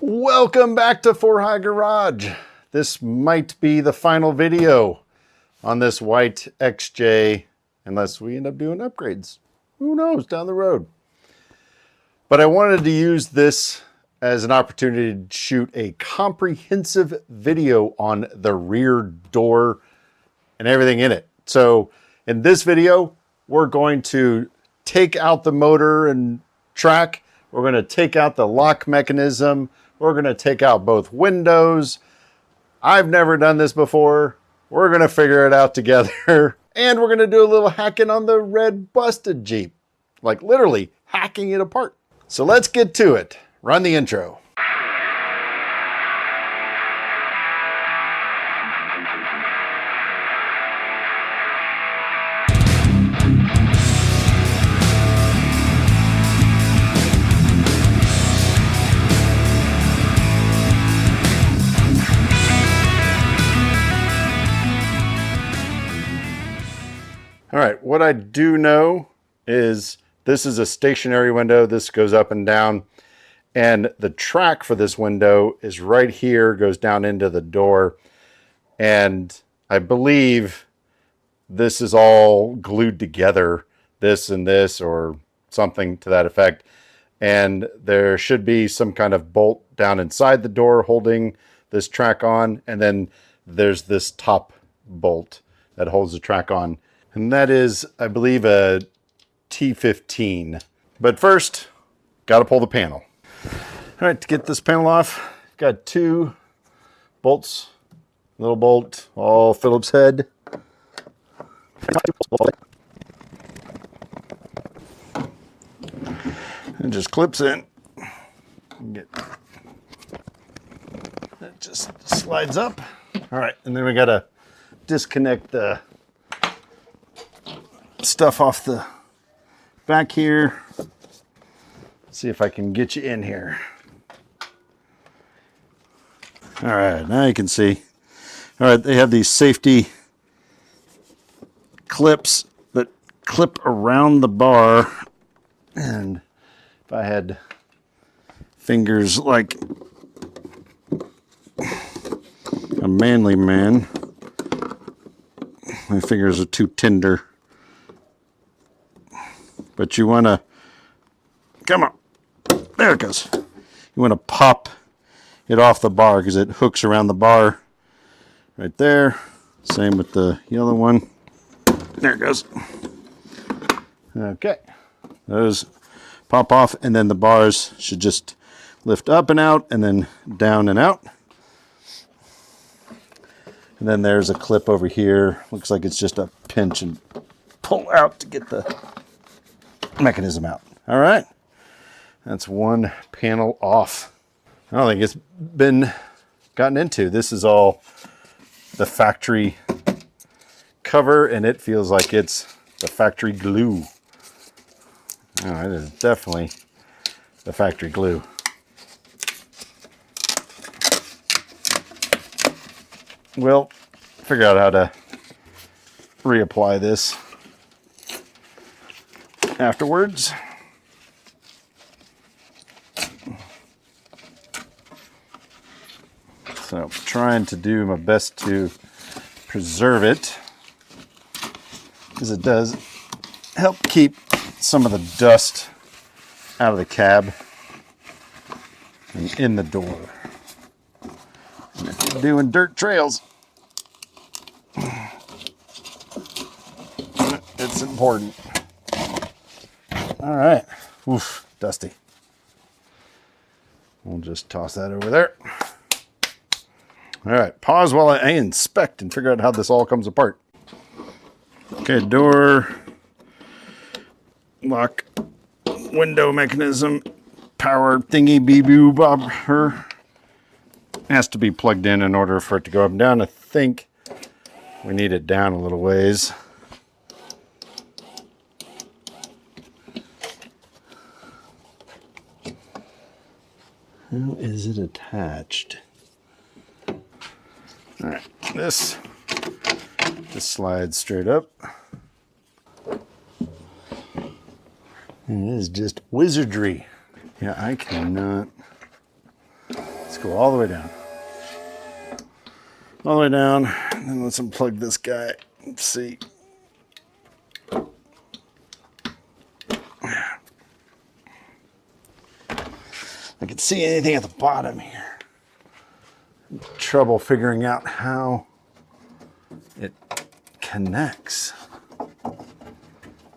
Welcome back to For High Garage. This might be the final video on this white XJ, unless we end up doing upgrades. Who knows, down the road. But I wanted to use this as an opportunity to shoot a comprehensive video on the rear door and everything in it. So in this video, we're going to take out the motor and track. We're going to take out the lock mechanism. We're going to take out both windows. I've never done this before. We're going to figure it out together. And we're going to do a little hacking on the red busted Jeep. Like literally hacking it apart. So let's get to it. Run the intro. All right, what I do know is this is a stationary window. This goes up and down. And the track for this window is right here, goes down into the door. And I believe this is all glued together, this and this, or something to that effect. And there should be some kind of bolt down inside the door holding this track on. And then there's this top bolt that holds the track on. And that is, I believe, a T15. But first, got to pull the panel. All right, to get this panel off, got two bolts, little bolt, all Phillips head. It just clips in. That just slides up. All right, and then we got to disconnect the stuff off the back here. See if I can get you in here. All right, now you can see. All right, they have these safety clips that clip around the bar. And if I had fingers like a manly man, my fingers are too tender. But you want to, come on, there it goes. You want to pop it off the bar because it hooks around the bar right there. Same with the yellow one. There it goes. Okay. Those pop off, and then the bars should just lift up and out and then down and out. And then there's a clip over here. Looks like it's just a pinch and pull out to get the mechanism out. All right, that's one panel off. I don't think it's been gotten into. This is all the factory cover, and it feels like it's the factory glue. All right, it is definitely the factory glue. We'll figure out how to reapply this afterwards. So trying to do my best to preserve it, because it does help keep some of the dust out of the cab and in the door. And if you're doing dirt trails, it's important. All right, oof, dusty. We'll just toss that over there. All right, pause while I inspect and figure out how this all comes apart. Okay, door, lock, window mechanism, power thingy bee boo bob her. Has to be plugged in order for it to go up and down. I think we need it down a little ways. How is it attached? All right, this just slides straight up. And it is just wizardry. Yeah, I cannot Let's go all the way down. All the way down, and then let's unplug this guy. Let's see. I can see anything at the bottom here. Trouble figuring out how it connects,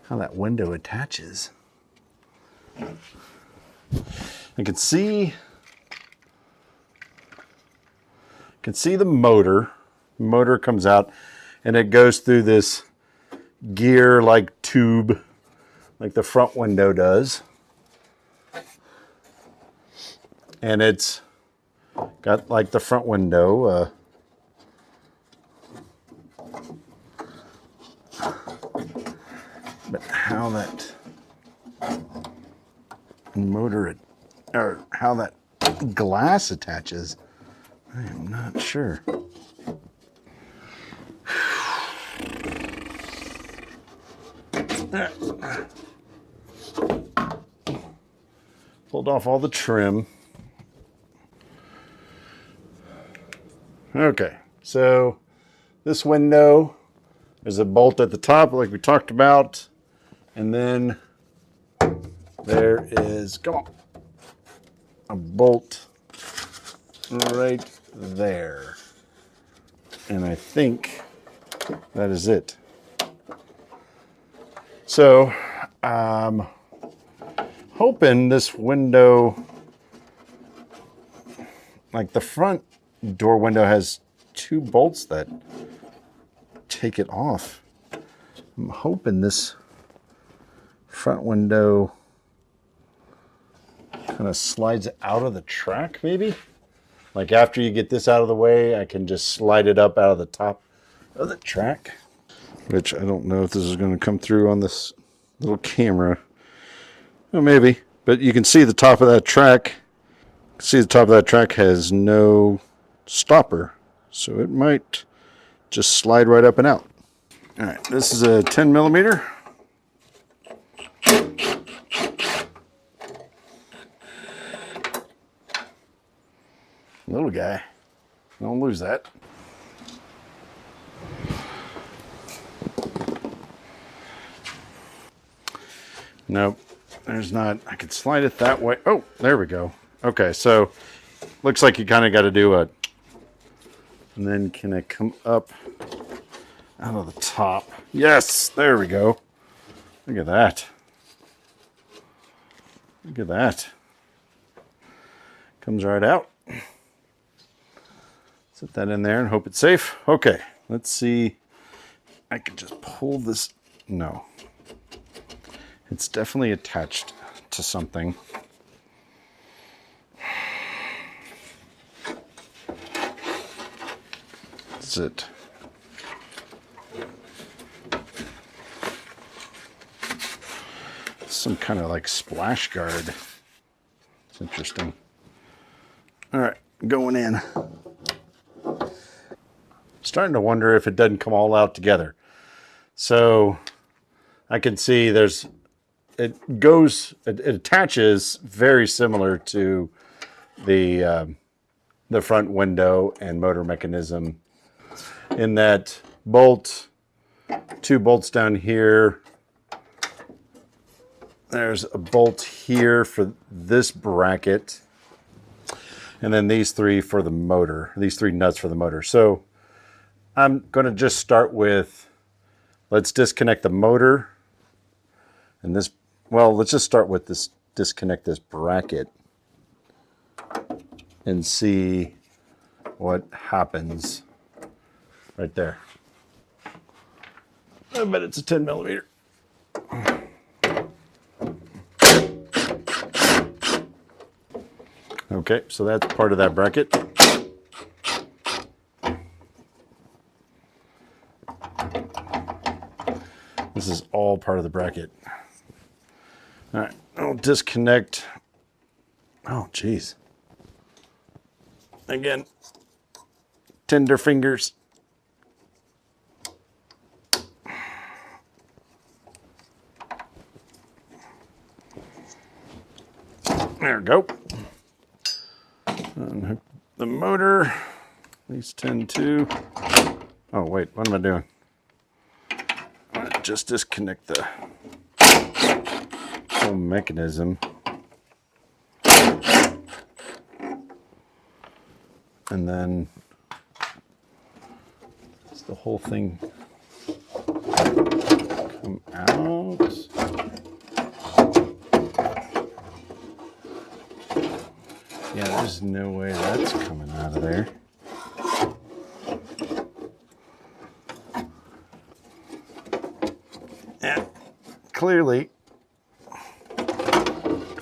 how that window attaches. I can see the motor. The motor comes out and it goes through this gear-like tube like the front window does. And it's got like the front window. But how that motor, or how that glass attaches, I am not sure. Pulled off all the trim. Okay, so this window, there's a bolt at the top like we talked about, and then there is, come on, a bolt right there. And I think that is it. So I'm hoping this window, like the front door window, has 2 bolts that take it off. I'm hoping this front window kind of slides out of the track, maybe. Like after you get this out of the way, I can just slide it up out of the top of the track. Which I don't know if this is going to come through on this little camera. Well, maybe. But you can see the top of that track. See the top of that track has no stopper. So it might just slide right up and out. All right, this is a 10 millimeter. Little guy. Don't lose that. Nope, there's not. I could slide it that way. Oh, there we go. Okay, so looks like you kind of got to do a, and then can it come up out of the top? Yes, there we go. Look at that. Look at that. Comes right out. Set that in there and hope it's safe. Okay, let's see. I can just pull this. No. It's definitely attached to something. That's it. Some kind of like splash guard. It's interesting. All right, going in. Starting to wonder if it doesn't come all out together. So I can see it attaches very similar to the front window and motor mechanism, in that bolt, 2 bolts down here. There's a bolt here for this bracket, and then these 3 for the motor, these 3 nuts for the motor. So I'm going to just start with, let's disconnect the motor and this. Well, let's just start with this, disconnect this bracket and see what happens right there. I bet it's a 10 millimeter. Okay, so that's part of that bracket. This is all part of the bracket. All right, I'll disconnect. Oh, geez. Again, tender fingers. There we go. Unhook the motor, at least 10-2. Oh wait, what am I doing? I'm gonna just disconnect the whole mechanism. And then does the whole thing come out? Yeah, there's no way that's coming out of there. Yeah, clearly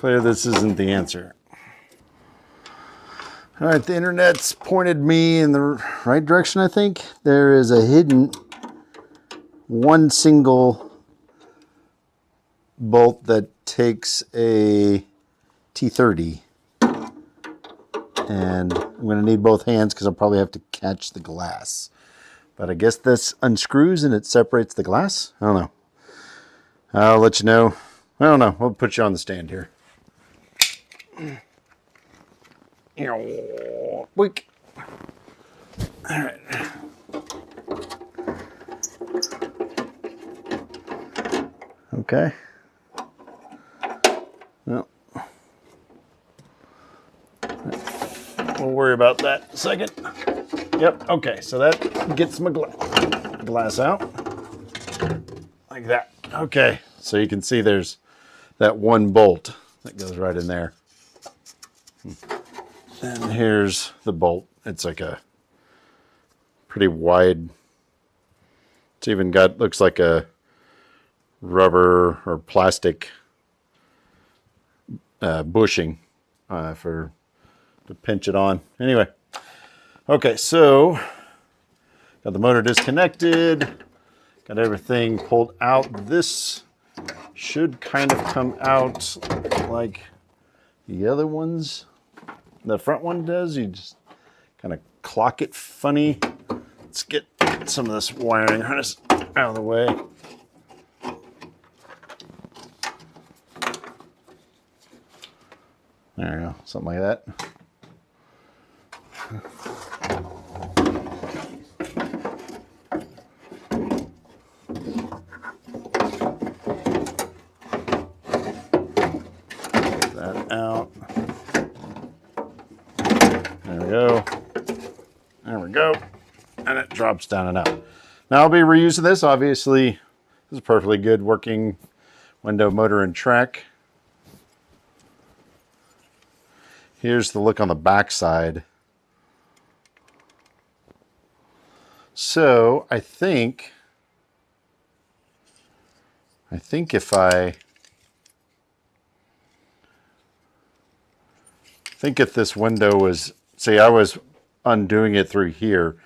this isn't the answer. All right, the internet's pointed me in the right direction, I think. There is a hidden one single bolt that takes a T30. And I'm going to need both hands because I'll probably have to catch the glass. But I guess this unscrews and it separates the glass. I don't know. I'll let you know. I don't know. We'll put you on the stand here. Weak. All right. Okay. Well, we'll worry about that in a second. Yep. Okay. So that gets my glass out like that. Okay. So you can see there's that one bolt that goes right in there. And here's the bolt. It's like a pretty wide. It's even got, looks like a rubber or plastic bushing to pinch it on. Anyway, okay, so got the motor disconnected, got everything pulled out. This should kind of come out like the other ones. The front one does. You just kind of clock it funny. Let's get some of this wiring harness out of the way. There we go, something like that. Get that out. There we go. There we go. And it drops down and out. Now I'll be reusing this. Obviously, this is a perfectly good working window, motor, and track. Here's the look on the back side. So I think if if this window was, say I was undoing it through here,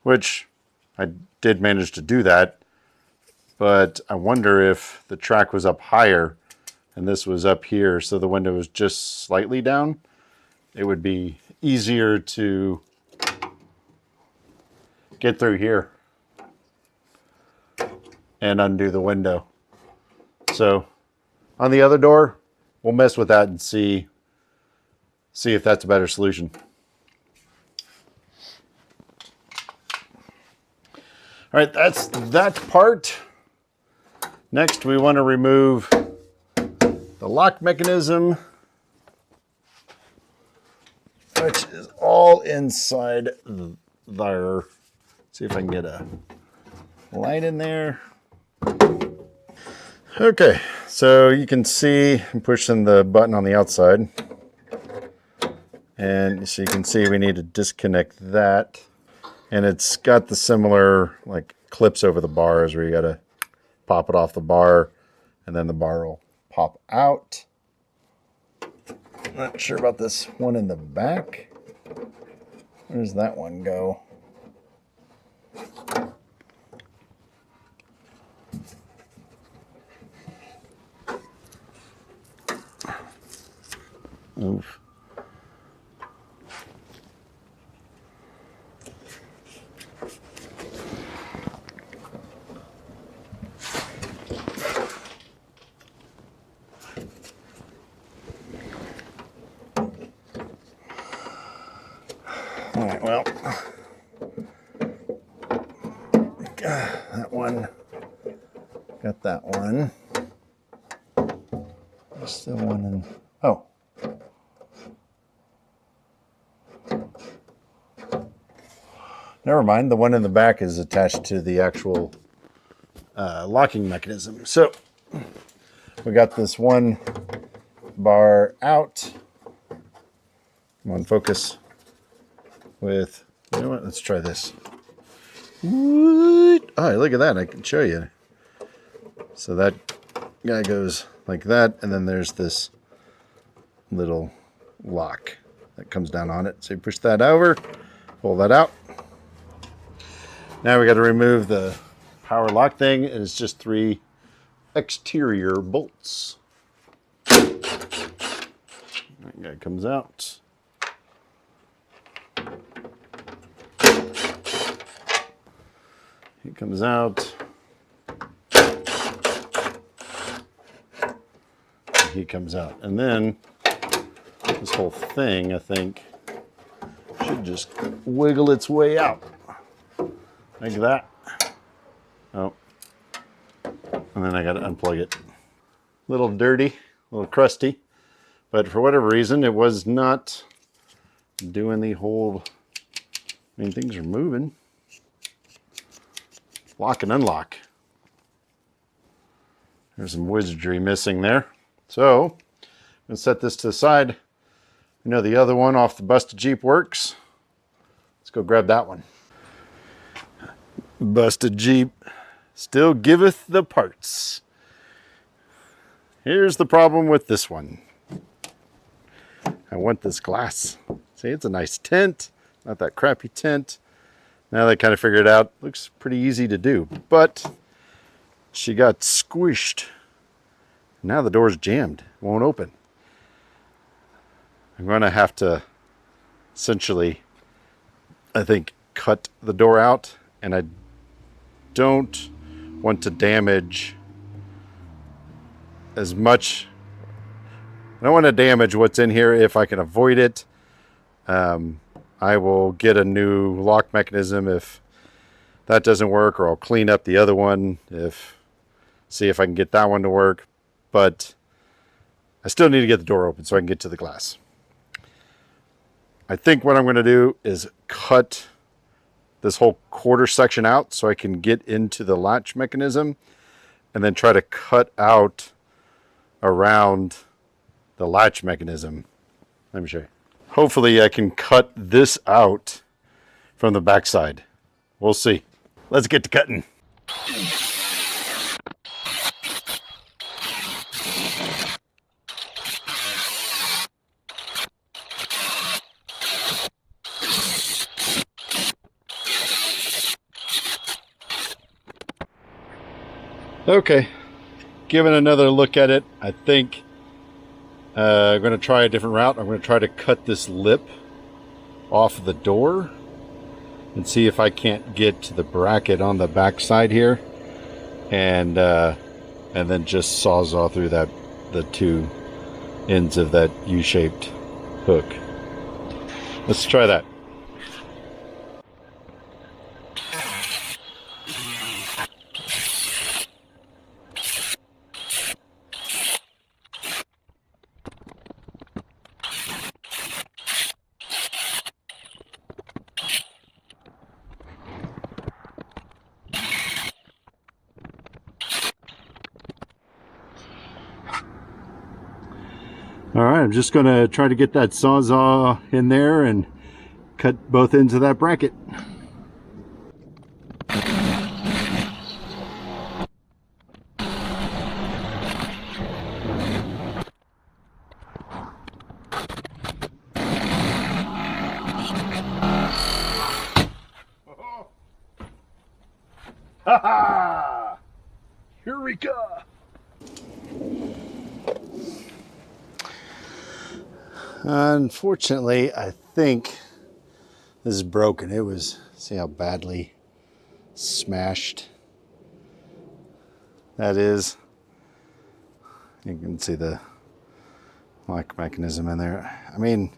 which I did manage to do that, but I wonder if the track was up higher and this was up here, so the window was just slightly down, it would be easier to get through here and undo the window. So on the other door, we'll mess with that and see if that's a better solution. All right, that's that part. Next, we want to remove the lock mechanism, which is all inside there. See if I can get a light in there. Okay, so you can see I'm pushing the button on the outside. And so you can see we need to disconnect that. And it's got the similar like clips over the bars where you got to pop it off the bar and then the bar will pop out. Not sure about this one in the back. Where does that one go? Oof. All right, well, that one, got that one. There's still one in, oh. Never mind, the one in the back is attached to the actual locking mechanism. So we got this one bar out. Come on, focus with, you know what, let's try this. What? Oh, look at that, I can show you. So that guy goes like that, and then there's this little lock that comes down on it. So you push that over, pull that out. Now we got to remove the power lock thing, and it's just 3 exterior bolts. That guy comes out. He comes out. He comes out. And then this whole thing, I think, should just wiggle its way out. Like that. Oh. And then I got to unplug it. A little dirty, a little crusty. But for whatever reason, it was not doing the whole... I mean, things are moving. Lock and unlock. There's some wizardry missing there. So, I'm going to set this to the side. You know the other one off the busted Jeep works. Let's go grab that one. Busted Jeep still giveth the parts. Here's the problem with this one. I want this glass. See, it's a nice tint. Not that crappy tint. Now that I kind of figured it out, looks pretty easy to do. But she got squished. Now the door's jammed. Won't open. I'm going to have to essentially, I think, cut the door out. And I don't want to damage as much. I don't want to damage what's in here if I can avoid it. I will get a new lock mechanism if that doesn't work, or I'll clean up the other one, see if I can get that one to work. But I still need to get the door open so I can get to the glass. I think what I'm going to do is cut this whole quarter section out so I can get into the latch mechanism, and then try to cut out around the latch mechanism. Let me show you. Hopefully I can cut this out from the backside. We'll see. Let's get to cutting. Okay, giving another look at it, I think I'm going to try a different route. I'm going to try to cut this lip off of the door and see if I can't get to the bracket on the back side here, and then just sawzall through the 2 ends of that U-shaped hook. Let's try that. All right, I'm just going to try to get that sawzall in there and cut both ends of that bracket. Ha ha! Eureka! Unfortunately, I think this is broken. It was, see how badly smashed that is. You can see the lock mechanism in there. I mean,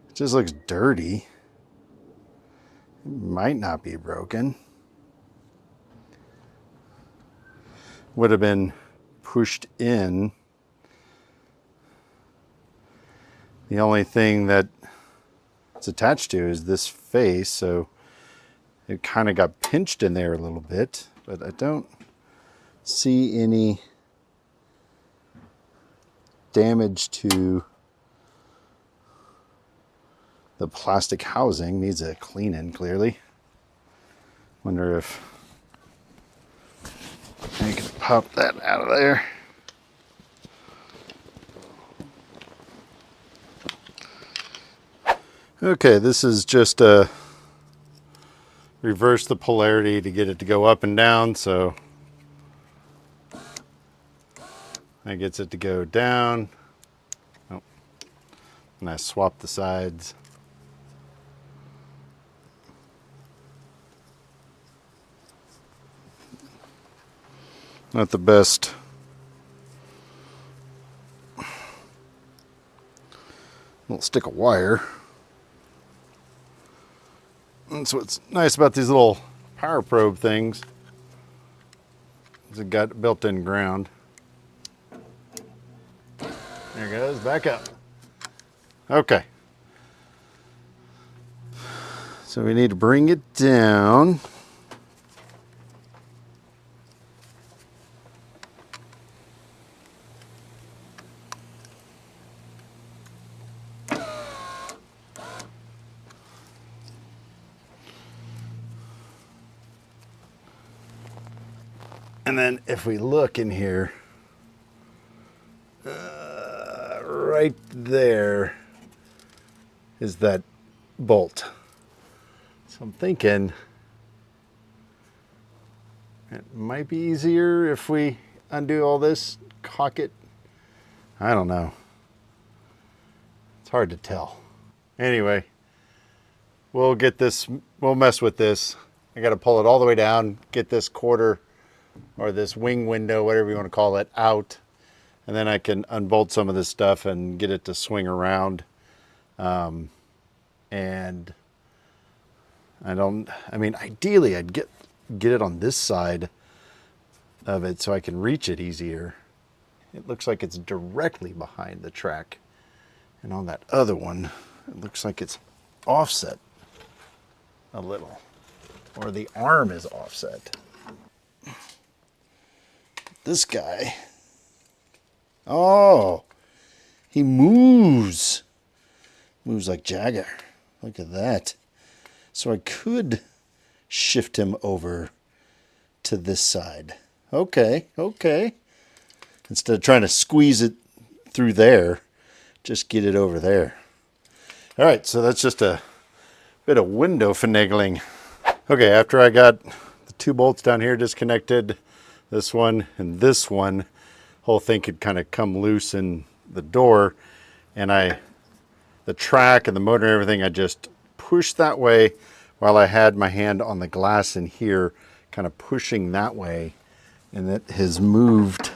it just looks dirty. It might not be broken. Would have been pushed in. The only thing that it's attached to is this face, so it kind of got pinched in there a little bit, but I don't see any damage to the plastic housing. Needs a clean in, clearly. Wonder if I can pop that out of there. Okay, this is just a reverse the polarity to get it to go up and down, so that gets it to go down. Oh, and I swap the sides. Not the best. Little stick of wire. That's what's nice about these little power probe things. Is it got built-in ground. There it goes, back up. Okay. So we need to bring it down. And then if we look in here, right there is that bolt. So I'm thinking it might be easier if we undo all this, caulk it. I don't know. It's hard to tell. Anyway, we'll get this, we'll mess with this. I got to pull it all the way down, get this quarter or this wing window, whatever you want to call it, out. And then I can unbolt some of this stuff and get it to swing around. And I mean, ideally I'd get it on this side of it so I can reach it easier. It looks like it's directly behind the track. And on that other one, it looks like it's offset a little, or the arm is offset. This guy, oh, he moves like Jagger. Look at that. So I could shift him over to this side. Okay. Instead of trying to squeeze it through there, just get it over there. All right, so that's just a bit of window finagling. Okay, after I got the two bolts down here disconnected, this one and this one, whole thing could kind of come loose in the door, and the track and the motor and everything, I just pushed that way while I had my hand on the glass in here, kind of pushing that way, and it has moved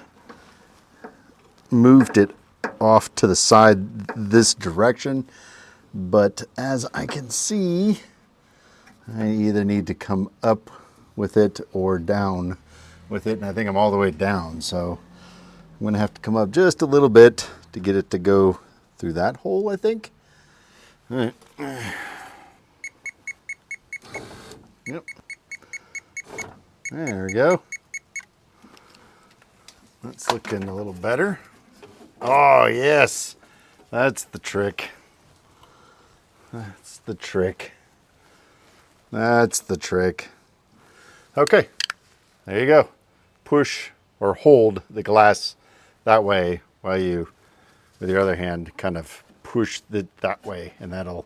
it off to the side this direction. But as I can see, I either need to come up with it or down with it, and I think I'm all the way down, so I'm gonna have to come up just a little bit to get it to go through that hole, I think. All right. Yep. There we go. That's looking a little better. Oh, yes. That's the trick. That's the trick. That's the trick. Okay. There you go. Push or hold the glass that way while you, with your other hand, kind of push it that way, and that'll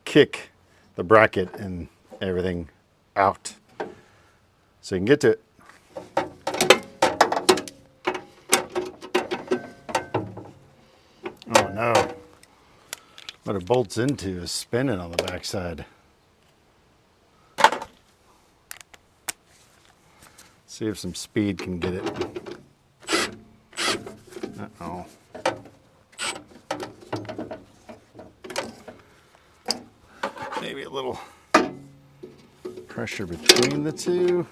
kick the bracket and everything out. So you can get to it. Oh no. What it bolts into is spinning on the backside. See if some speed can get it. Uh-oh. Maybe a little pressure between the two.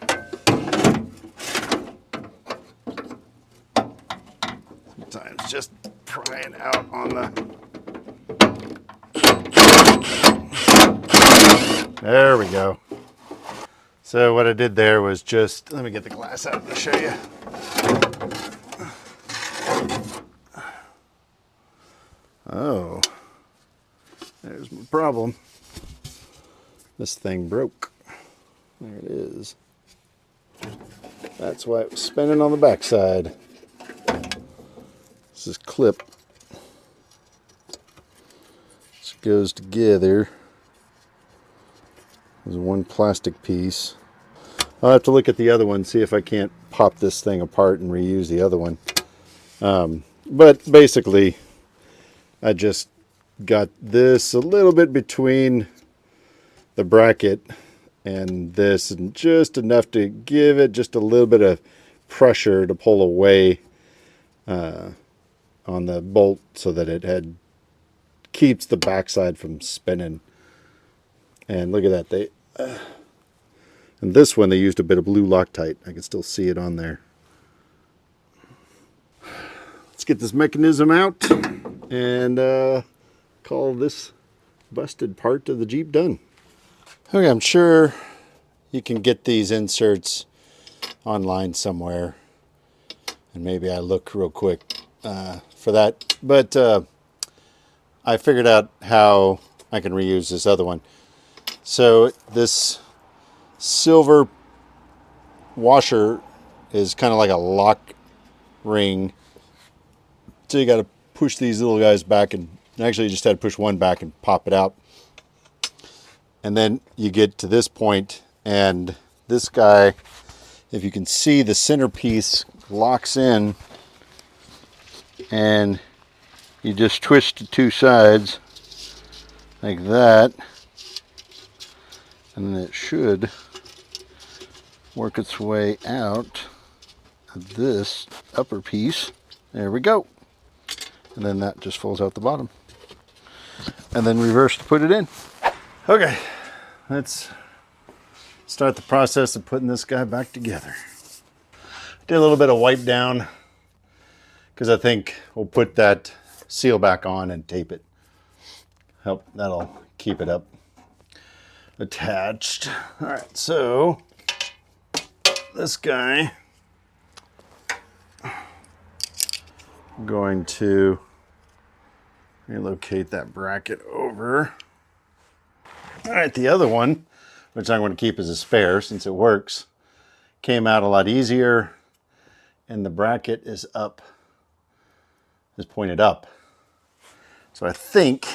Sometimes just prying out on the... There we go. So what I did there was just, let me get the glass out to show you. Oh, there's my problem. This thing broke. There it is. That's why it was spinning on the backside. This is clip. This goes together as one plastic piece. I'll have to look at the other one, see if I can't pop this thing apart and reuse the other one. But basically, I just got this a little bit between the bracket and this, and just enough to give it just a little bit of pressure to pull away on the bolt so that it keeps the backside from spinning. And look at that, and this one they used a bit of blue Loctite. I can still see it on there. Let's get this mechanism out and call this busted part of the Jeep done. Okay, I'm sure you can get these inserts online somewhere, and maybe I look real quick for that, but I figured out how I can reuse this other one. So this silver washer is kind of like a lock ring, so you got to push these little guys back, and actually you just had to push one back and pop it out. And then you get to this point, and this guy, if you can see, the centerpiece locks in, and you just twist the two sides like that, and then it should work its way out of this upper piece. There we go. And then that just falls out the bottom. And then reverse to put it in. Okay, let's start the process of putting this guy back together. Did a little bit of wipe down because I think we'll put that seal back on and tape it. That'll keep it up attached. All right, so this guy, I'm going to relocate that bracket over. All right, the other one, which I'm going to keep as a spare since it works, came out a lot easier, and the bracket is pointed up. So I think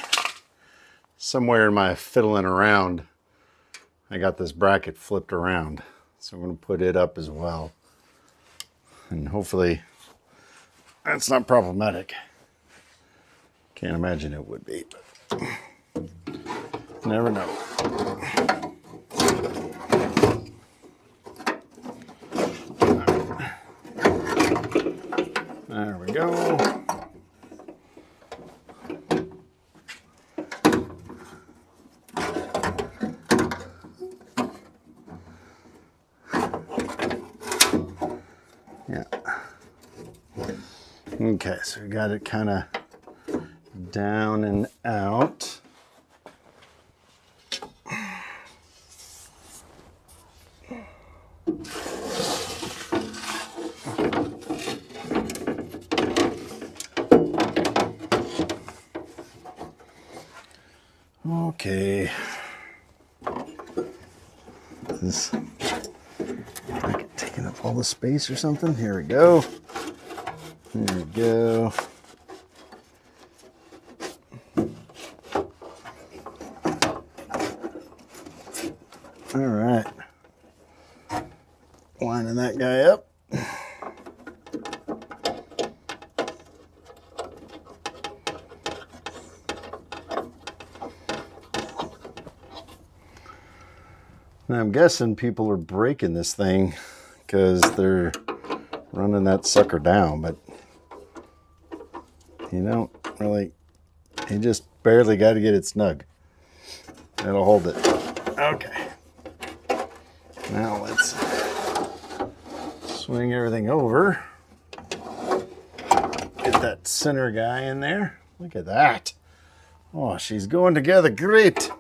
somewhere in my fiddling around, I got this bracket flipped around. So I'm going to put it up as well. And hopefully that's not problematic. Can't imagine it would be, but never know. There we go. Yeah. Okay, so we got it kind of down and out. Okay. This like taking up all the space or something. Here we go. There we go. All right. Lining that guy up. Now I'm guessing people are breaking this thing because they're running that sucker down, but you don't really, you just barely got to get it snug. It'll hold it. Okay. Now let's swing everything over. Get that center guy in there. Look at that. Oh, she's going together great.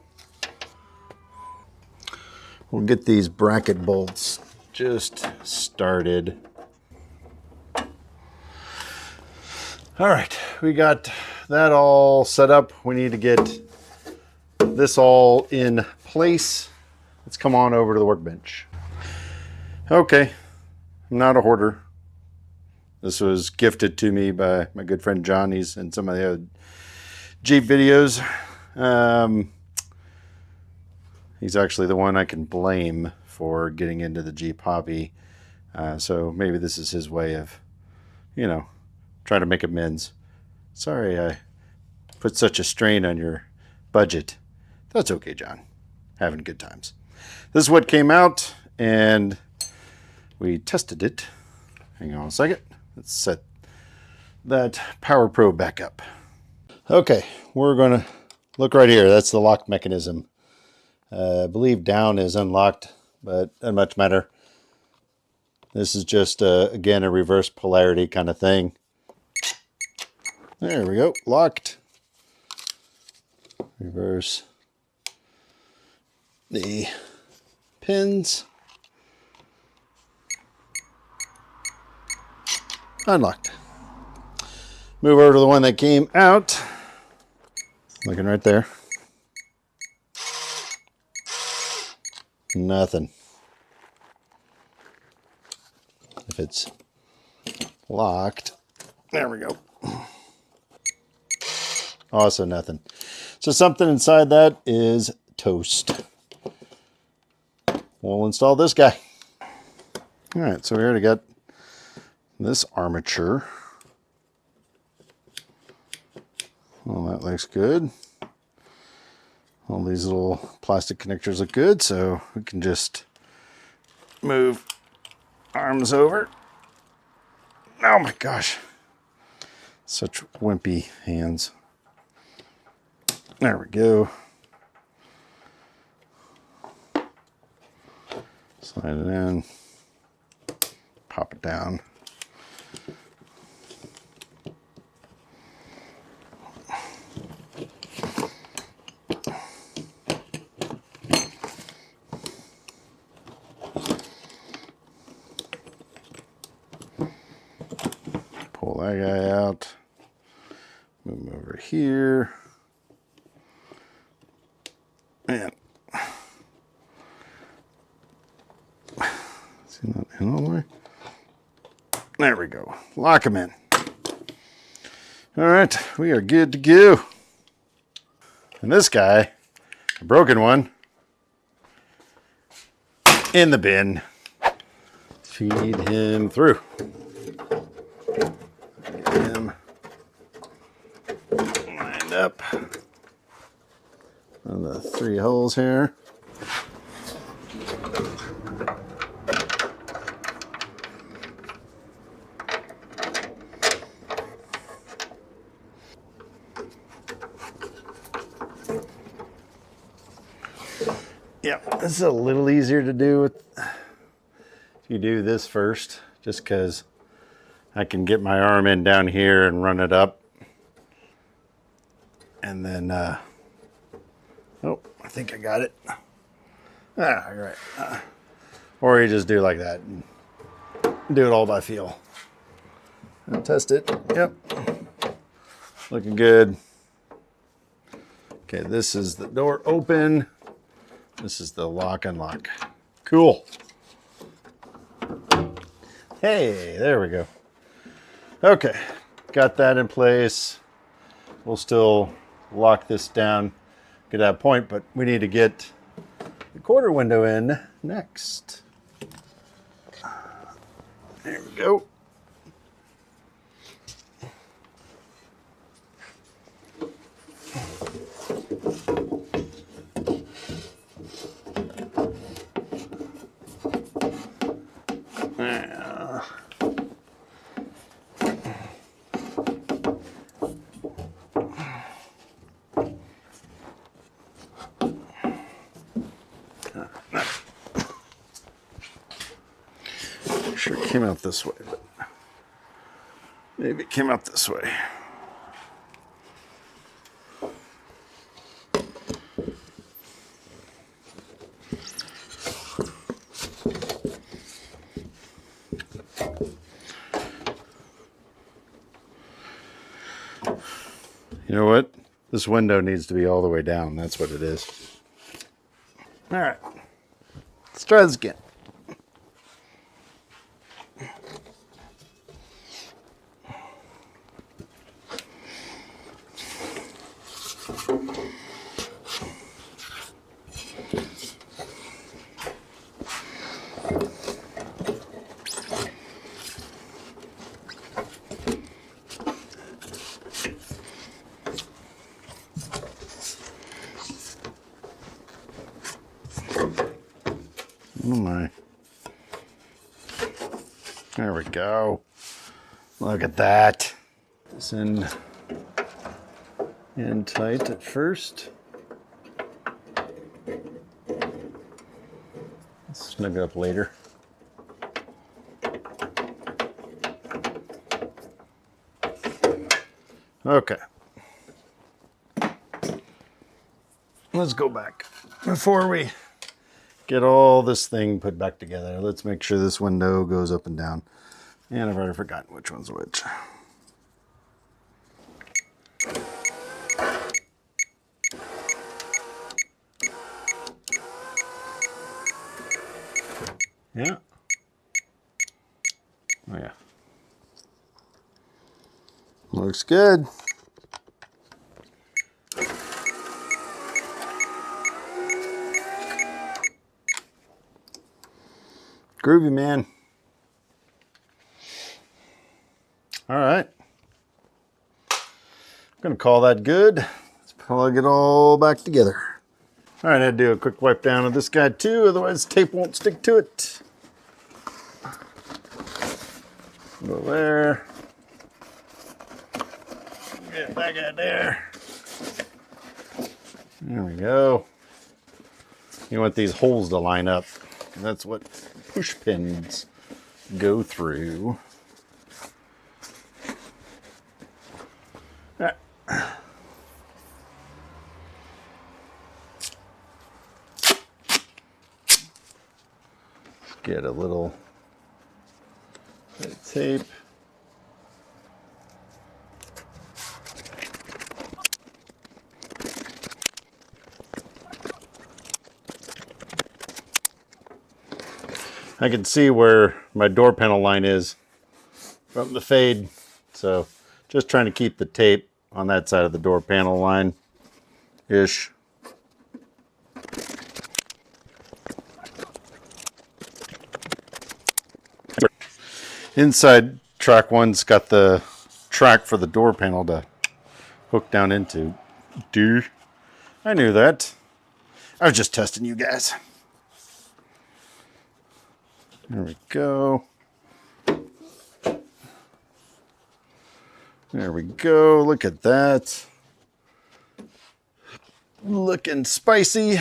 We'll get these bracket bolts just started. All right, we got that all set up. We need to get this all in place. Let's come on over to the workbench. Okay, I'm not a hoarder. This was gifted to me by my good friend John. He's in some of the other Jeep videos. He's actually the one I can blame for getting into the Jeep hobby. So maybe this is his way of, trying to make amends. Sorry I put such a strain on your budget. That's okay, John. Having good times. This is what came out, and we tested it. Hang on a second. Let's set that Power Pro back up. Okay, we're going to look right here. That's the lock mechanism. I believe down is unlocked, but doesn't much matter. This is just, again, a reverse polarity kind of thing. There we go, locked. Reverse the pins. Unlocked. Move over to the one that came out. Looking right there. Nothing. If it's locked, there we go. Also nothing. So something inside that is toast. We'll install this guy. All right, so we already got this armature. Well, that looks good. All these little plastic connectors look good, so we can just move arms over. Oh my gosh. Such wimpy hands. There we go. Slide it in. Pop it down. Pull that guy out. Move him over here. Man. See that in all the way? There we go. Lock him in. All right, we are good to go. And this guy, a broken one, in the bin. Feed him through. Get him lined up on the 3 holes here. Yeah, this is a little easier to do if you do this first, just because I can get my arm in down here and run it up. And then, oh, I think I got it. Ah, you're right. Or you just do like that and do it all by feel. I'll test it. Yep. Looking good. Okay, this is the door open. This is the lock unlock. Cool. Hey, there we go. Okay, got that in place. We'll still lock this down, get that point, but we need to get the quarter window in next. There we go. sure it came out this way, but maybe it came out this way. You know what? This window needs to be all the way down. That's what it is. All right. Let's try this again. Oh my. There we go. Look at that. It's in tight at first. Snug it up later. Okay. Let's go back. Before we get all this thing put back together, let's make sure this window goes up and down. And I've already forgotten which one's which. Yeah. Oh yeah. Looks good. Groovy, man. All right. I'm gonna call that good. Let's plug it all back together. All right, I had to do a quick wipe down of this guy too, otherwise tape won't stick to it. Go there. Get that guy there. There we go. You want these holes to line up. That's what push pins go through. All right. Get a little bit of tape. I can see where my door panel line is from the fade, so just trying to keep the tape on that side of the door panel line-ish. Inside track one's got the track for the door panel to hook down into. I knew that. I was just testing you guys. There we go. There we go. Look at that. Looking spicy.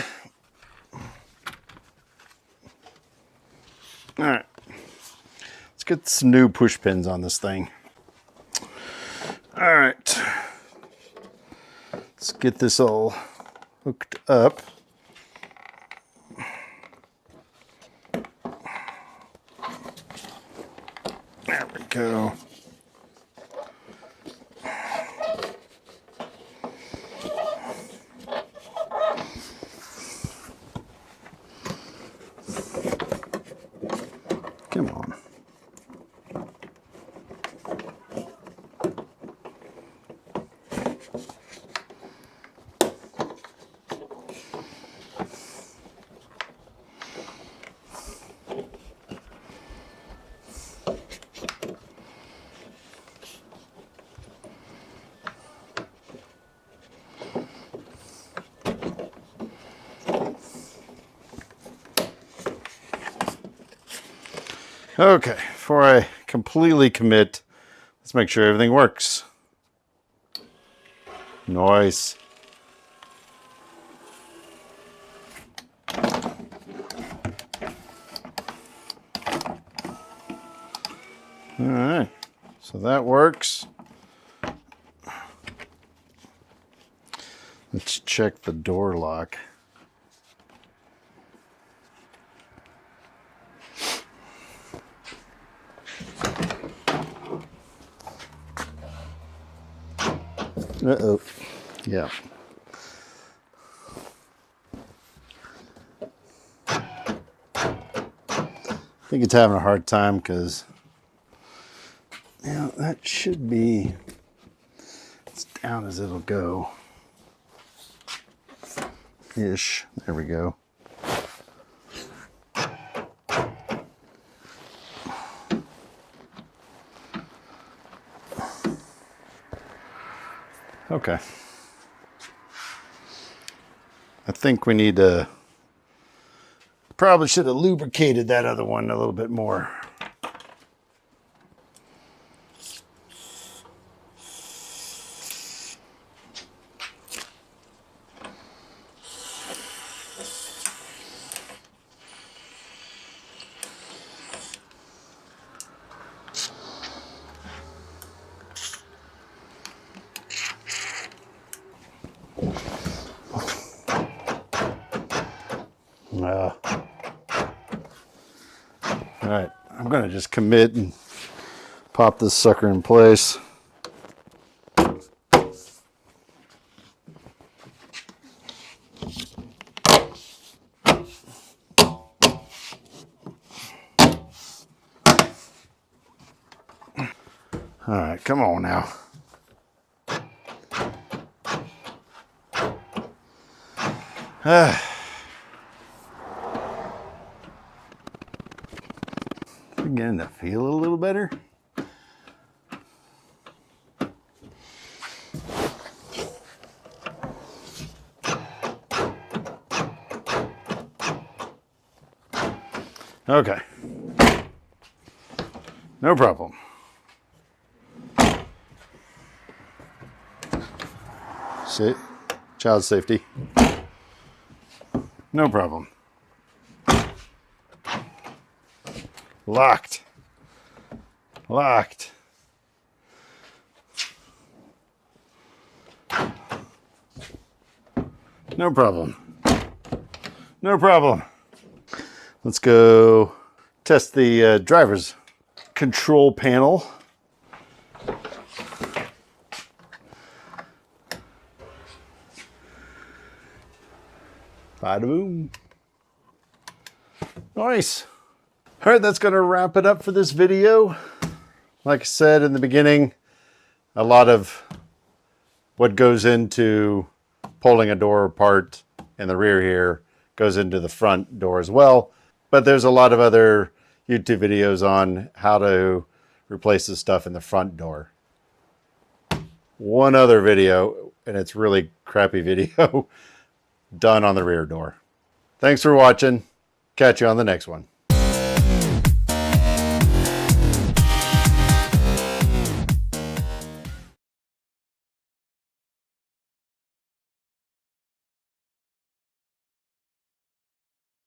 All right. Let's get some new push pins on this thing. All right. Let's get this all hooked up. There we go. Come on. Okay, before I completely commit, let's make sure everything works. Nice. All right, so that works. Let's check the door lock. Uh-oh. Yeah. I think it's having a hard time because, you know, that should be as down as it'll go. Ish. There we go. Okay. I think we need to, probably should have lubricated that other one a little bit more. All right, I'm gonna just commit and pop this sucker in place. All right, come on now. Beginning to feel a little better. Okay. No problem. See, child safety. No problem. Locked. Locked. No problem. No problem. Let's go test the driver's control panel. Bada boom. Nice. All right, that's going to wrap it up for this video. Like I said in the beginning, a lot of what goes into pulling a door apart in the rear here goes into the front door as well. But there's a lot of other YouTube videos on how to replace the stuff in the front door. One other video, and it's really crappy video, done on the rear door. Thanks for watching. Catch you on the next one.